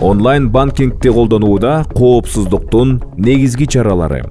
Онлайн банкингти колдонууда коопсуздуктун негизги чаралары.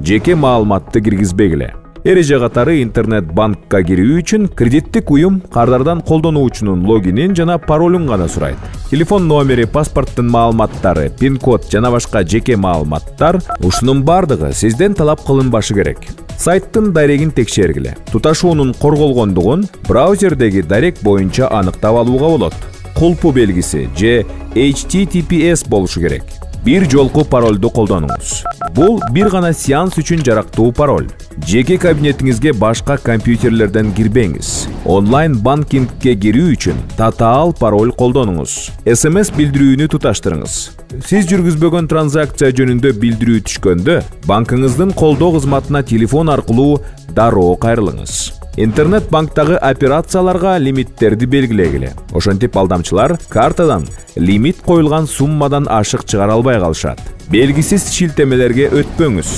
Жеке маалыматты киргизбегиле. Эреже катары интернет банкка кирүү үчүн кредиттик уюм кардардан колдонуучунун логинин жана паролун гана сурайт. Телефон номери, паспорттун маалыматтары, пин-код жана башка жеке маалыматтар ушунун бардыгы сизден талап кылынбашы керек. Сайттын дарегин текшергиле. Туташуунун корголгондугун браузердеги дарек боюнча аныктап алууга болот. Кулпу белгиси же HTTPS болушу керек. Бир жолку паролду колдонуңуз. Бул бир гана сеанс үчүн жарактуу пароль. Жеке кабинетиңизге башка компьютерлерден кирбеңиз. Онлайн банкингке кирүү үчүн татаал пароль колдонуңуз. SMS билдирүүнү туташтырыңыз. Сиз жүргүзбөгөн транзакция жөнүндө билдирүү түшкөндө, банкыңыздын колдоо кызматына телефон аркылуу дароо кайрылыңыз. Интернет банктагы операцияларга лимиттерди белгилегиле. Ошентип алдамчылар картадан лимит коюлган суммадан ашык чыгара албай калышат. Белгисиз шилтемелерге өтпөңүз.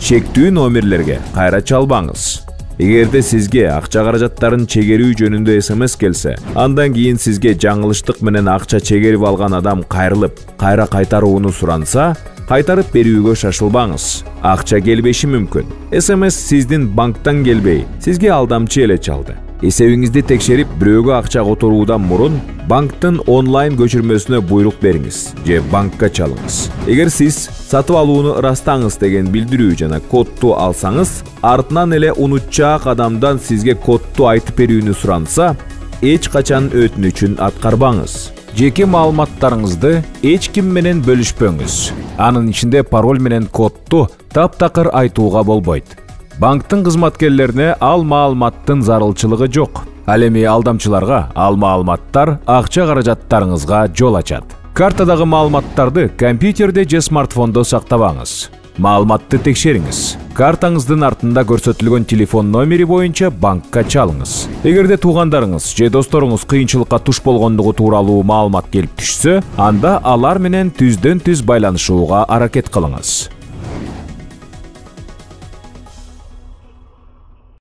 Чектүү номерлерге кайра чалбаңыз. Эгерде сизге акча каражаттарын чегерүү жөнүндө SMS келсе, андан кийин сизге жаңылыштык менен акча чегерип алган адам кайрылып, кайра кайтарууну суранса, кайтарып берүүгө шашылбаңыз. Акча келбеши мүмкүн. SMS сиздин банктан келбей, сизге алдамчы эле чалды. Эсебиңизди текшерип, бирөөгө акча которуудан мурун банктын онлайн көчүрмөсүнө буйрук бериңиз же банкка чалыңыз. Эгер сиз сатып алууну ырастаңыз деген билдирүү жана кодду алсаңыз, артынан эле унутчаак адамдан сизге кодду айтып берүүнү суранса, эч качан өтүнүчүн аткарбаңыз. Жеке маалыматтарыңызды эч ким менен бөлүшпөңүз. Анын ичинде пароль менен кодду таптакыр айтууга болбойт. Банктын кызматкерлерине ал маалыматтын зарылчылыгы жок. Ал эми алдамчыларга ал маалыматтар акча каражаттарыңызга жол ачат. Картадагы маалыматтарды компьютерде же смартфондо сактабаңыз. Маалыматты текшериңиз. Картаңыздын артында көрсөтүлгөн телефон номери боюнча банкка чалыңыз. Эгерде туугандарыңыз же досторуңуз кыйынчылыкка туш болгондугу тууралуу маалымат келип түшсө, анда алар менен түздөн-түз байланышууга аракет кылыңыз.